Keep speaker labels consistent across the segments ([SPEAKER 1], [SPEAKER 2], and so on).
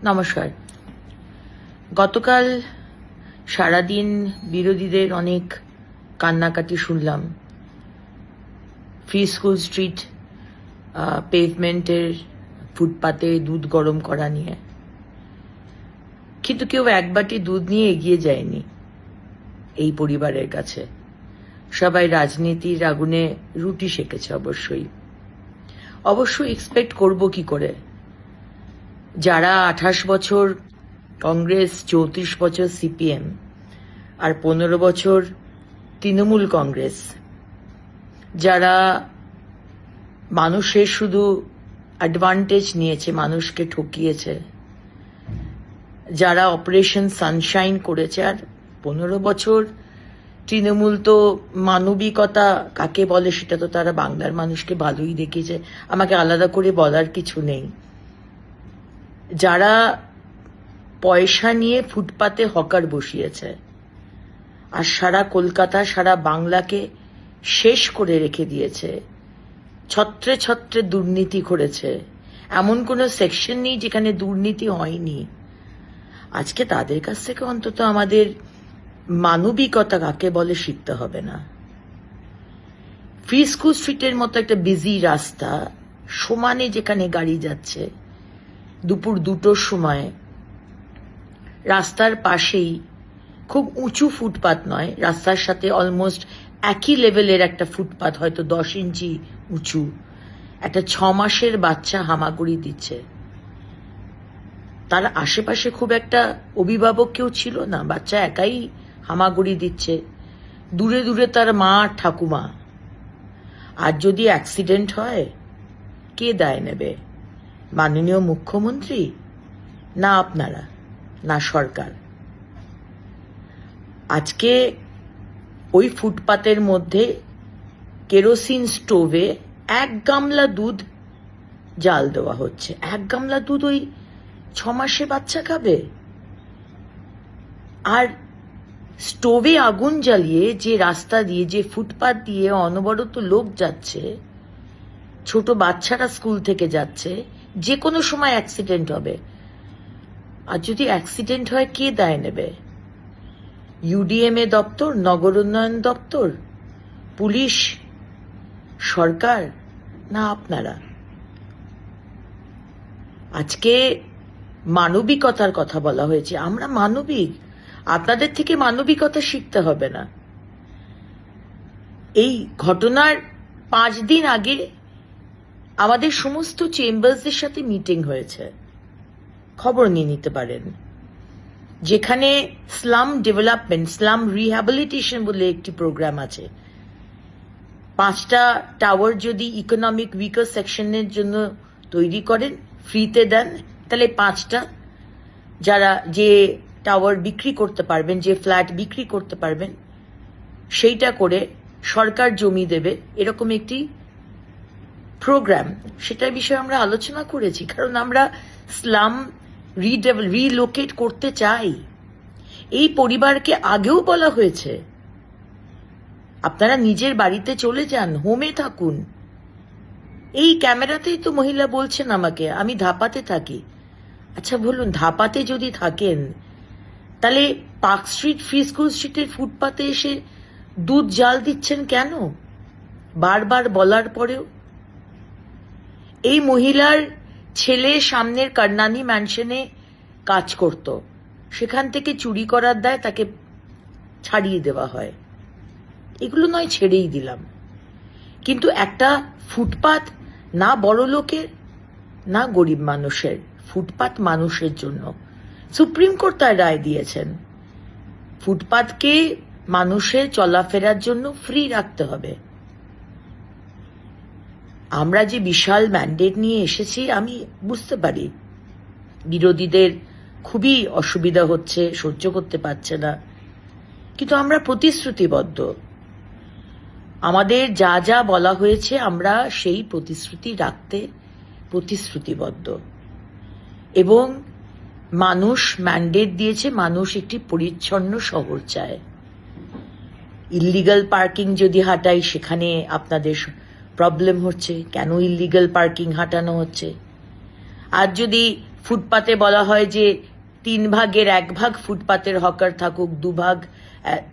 [SPEAKER 1] নমস্কার। গতকাল সারাদিন বিরোধীদের অনেক কান্নাকাটি শুনলাম ফ্রি স্কুল স্ট্রিট পেভমেন্টের ফুটপাতে দুধ গরম করা নিয়ে, কিন্তু কেউ এক বাটি দুধ নিয়ে এগিয়ে যায়নি এই পরিবারের কাছে। সবাই রাজনীতির আগুনে রুটি সেকেছে। অবশ্যই এক্সপেক্ট করব কি করে, যারা 28 বছর কংগ্রেস, 34 বছর সিপিএম আর 15 বছর তৃণমূল কংগ্রেস, যারা মানুষের শুধু অ্যাডভান্টেজ নিয়েছে, মানুষকে ঠকিয়েছে, যারা অপারেশন সানশাইন করেছে, আর 15 বছর তৃণমূল তো মানবিকতা কাকে বলে সেটা তো তারা বাংলার মানুষকে ভালোই দেখিয়েছে, আমাকে আলাদা করে বলার কিছু নেই। যারা পয়সা নিয়ে ফুটপাতে হকার বসিয়েছে আর সারা কলকাতা, সারা বাংলাকে শেষ করে রেখে দিয়েছে, ছত্রে ছত্রে দুর্নীতি করেছে, এমন কোনো সেকশন নেই যেখানে দুর্নীতি হয়নি। আজকে তাদের কাছ থেকে অন্তত আমাদের মানবিকতা কাকে বলে শিখতে হবে না। ফ্রি স্কুল স্ট্রিটের মতো একটা বিজি রাস্তা, সমানে যেখানে গাড়ি যাচ্ছে, দুপুর 2টোর সময় রাস্তার পাশেই, খুব উঁচু ফুটপাত নয়, রাস্তার সাথে অলমোস্ট একই লেভেলের একটা ফুটপাত, হয়তো 10 ইঞ্চি উঁচু, একটা 6 মাসের বাচ্চা হামাগুড়ি দিচ্ছে। তার আশেপাশে খুব একটা অভিভাবক কেউ ছিল না, বাচ্চা একাই হামাগুড়ি দিচ্ছে, দূরে দূরে তার মা ঠাকুমা। আর যদি অ্যাক্সিডেন্ট হয়, কে দায় নেবে? মাননীয় মুখ্যমন্ত্রী, না আপনারা, না সরকার? আজকে ওই ফুটপাতের মধ্যে কেরোসিন স্টোভে 1 গামলা দুধ জাল দেওয়া হচ্ছে। 1 গামলা দুধ ওই 6 মাসের বাচ্চা খাবে? আর স্টোভে আগুন জ্বালিয়ে যে রাস্তা দিয়ে, যে ফুটপাত দিয়ে অনবরত লোক যাচ্ছে, ছোট বাচ্চারা স্কুল থেকে যাচ্ছে, যে কোনো সময় অ্যাক্সিডেন্ট হবে। আর যদি অ্যাক্সিডেন্ট হয়, কে দায় নেবে? ইউডিএমএ দপ্তর, নগর উন্নয়ন দপ্তর, পুলিশ, সরকার, না আপনারা? আজকে মানবিকতার কথা বলা হয়েছে, আমরা মানবিক, আপনাদের থেকে মানবিকতা শিখতে হবে না। এই ঘটনার 5 দিন আগে আমাদের সমস্ত চেম্বার্সের সাথে মিটিং হয়েছে, খবর নিয়ে নিতে পারেন, যেখানে স্লাম ডেভেলপমেন্ট, স্লাম রিহ্যাবিলিটেশন বলে একটি প্রোগ্রাম আছে। 5টা টাওয়ার যদি ইকোনমিক উইকার সেকশনের জন্য তৈরি করেন, ফ্রিতে দেন, তাহলে 5টা যারা যে টাওয়ার বিক্রি করতে পারবেন, যে ফ্ল্যাট বিক্রি করতে পারবেন, সেইটা করে সরকার জমি দেবে, এরকম একটি প্রোগ্রাম, সেটার বিষয়ে আমরা আলোচনা করেছি। কারণ আমরা স্লাম রিলোকেট করতে চাই। এই পরিবারকে আগেও বলা হয়েছে, আপনারা নিজের বাড়িতে চলে যান, হোমে থাকুন। এই ক্যামেরাতেই তো মহিলা বলছেন আমাকে, আমি ধাপাতে থাকি। আচ্ছা বলুন, ধাপাতে যদি থাকেন, তাহলে পার্ক স্ট্রিট, ফ্রি স্কুল স্ট্রিটের ফুটপাতে এসে দুধ জাল দিচ্ছেন কেন? বারবার বলার পরেও। এই মহিলার ছেলে সামনের কর্ণানী ম্যানশনে কাজ করত, সেখান থেকে চুরি করার দায় তাকে ছাড়িয়ে দেওয়া হয়। এগুলো নয় ছেড়েই দিলাম, কিন্তু একটা ফুটপাত না বড় লোকের না গরিব মানুষের, ফুটপাত মানুষের জন্য। সুপ্রিম কোর্ট তার রায় দিয়েছেন, ফুটপাতকে মানুষের চলাফেরার জন্য ফ্রি রাখতে হবে। আমরা যে বিশাল ম্যান্ডেট নিয়ে এসেছি, আমি বুঝতে পারি বিরোধীদের খুবই অসুবিধা হচ্ছে, সহ্য করতে পারছে না, কিন্তু আমরা প্রতিশ্রুতিবদ্ধ। আমাদের যা যা বলা হয়েছে, আমরা সেই প্রতিশ্রুতি রাখতে প্রতিশ্রুতিবদ্ধ। এবং মানুষ ম্যান্ডেট দিয়েছে, মানুষ একটি পরিচ্ছন্ন শহর চায়। ইল্লিগাল পার্কিং যদি হাঁটাই, সেখানে আপনাদের প্রবলেম হচ্ছে, কেন ইল্লিগাল পার্কিং হাঁটানো হচ্ছে। আর যদি ফুটপাতে বলা হয় যে 1/3 ফুটপাতের হকার থাকুক,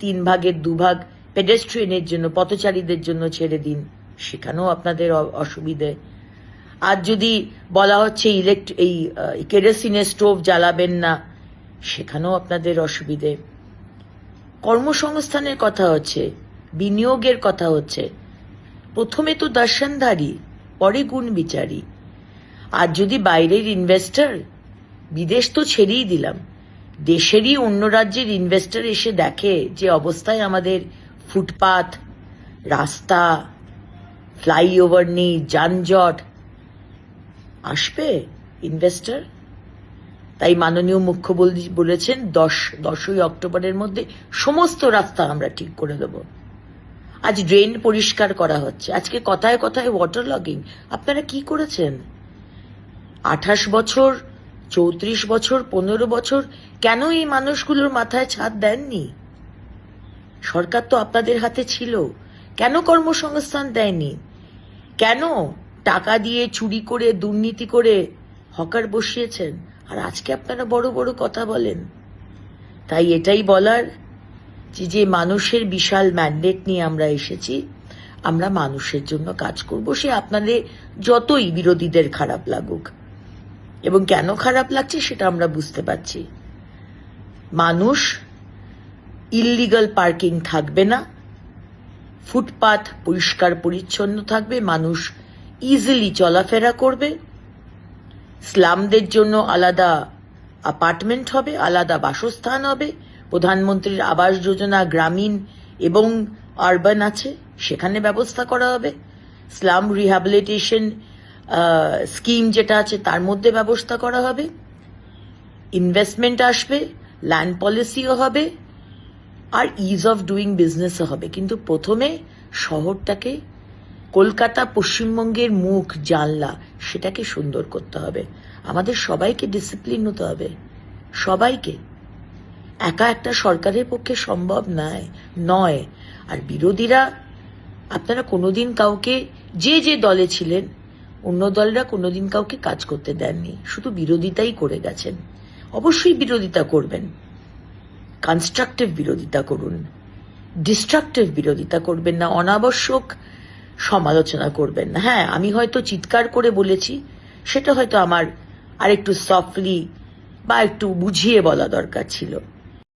[SPEAKER 1] 3/2 পেডেস্ট্রিয়ানের জন্য, পথচারীদের জন্য ছেড়ে দিন, সেখানেও আপনাদের অসুবিধে। আর যদি বলা হচ্ছে এই কেরোসিনের স্টোভ জ্বালাবেন না, সেখানেও আপনাদের অসুবিধে। কর্মসংস্থানের কথা হচ্ছে, বিনিয়োগের কথা হচ্ছে, প্রথমে তো দর্শনধারী, পরে গুণ বিচারী। আর যদি বাইরের ইনভেস্টর, বিদেশ তো ছেড়েই দিলাম, দেশেরই অন্য রাজ্যের ইনভেস্টর এসে দেখে যে অবস্থায় আমাদের ফুটপাথ, রাস্তা, ফ্লাইওভার নেই, যানজট, আসবে ইনভেস্টর? তাই মাননীয় মুখ্যমন্ত্রী বলেছেন 10ই অক্টোবরের মধ্যে সমস্ত রাস্তা আমরা ঠিক করে দেব। আজ ড্রেন পরিষ্কার করা হচ্ছে, আজকে কথায় কথায় ওয়াটার লগিং। আপনারা কি করেছেন? 28 বছর, 34 বছর, 15 বছর কেন এই মানুষগুলোর মাথায় ছাদ দেননি? সরকার তো আপনাদের হাতে ছিল, কেন কর্মসংস্থান দেয়নি? কেন টাকা দিয়ে চুরি করে, দুর্নীতি করে হকার বসিয়েছেন? আর আজকে আপনারা বড় বড় কথা বলেন। তাই এটাই বলার যে মানুষের বিশাল ম্যান্ডেট নিয়ে আমরা এসেছি, আমরা মানুষের জন্য কাজ করব, সে আপনাদের যতই বিরোধীদের খারাপ লাগুক। এবং কেন খারাপ লাগছে সেটা আমরা বুঝতে পারছি। মানুষ ইললিগাল পার্কিং থাকবে না, ফুটপাথ পরিষ্কার পরিচ্ছন্ন থাকবে, মানুষ ইজিলি চলাফেরা করবে, স্লামদের জন্য আলাদা অ্যাপার্টমেন্ট হবে, আলাদা বাসস্থান হবে, প্রধানমন্ত্রীর আবাস যোজনা গ্রামীণ এবং আরবান আছে, সেখানে ব্যবস্থা করা হবে, স্লাম রিহ্যাবিলিটেশন স্কিম যেটা আছে তার মধ্যে ব্যবস্থা করা হবে, ইনভেস্টমেন্ট আসবে, ল্যান্ড পলিসিও হবে, আর ইজ অফ ডুইং বিজনেসও হবে। কিন্তু প্রথমে শহরটাকে, কলকাতা পশ্চিমবঙ্গের মুখ, জানলা, সেটাকে সুন্দর করতে হবে। আমাদের সবাইকে ডিসিপ্লিন হতে হবে, সবাইকে। একা একটা সরকারের পক্ষে সম্ভব নয়। আর বিরোধীরা, আপনারা কোনোদিন কাউকে, যে দলে ছিলেন, অন্য দলরা কোনোদিন কাউকে কাজ করতে দেননি, শুধু বিরোধিতাই করে গেছেন। অবশ্যই বিরোধিতা করবেন, কনস্ট্রাকটিভ বিরোধিতা করুন, ডিস্ট্রাকটিভ বিরোধিতা করবেন না, অনাবশ্যক সমালোচনা করবেন না। হ্যাঁ, আমি হয়তো চিৎকার করে বলেছি, সেটা হয়তো আমার আরেকটু সফটলি বা একটু বুঝিয়ে বলা দরকার ছিল।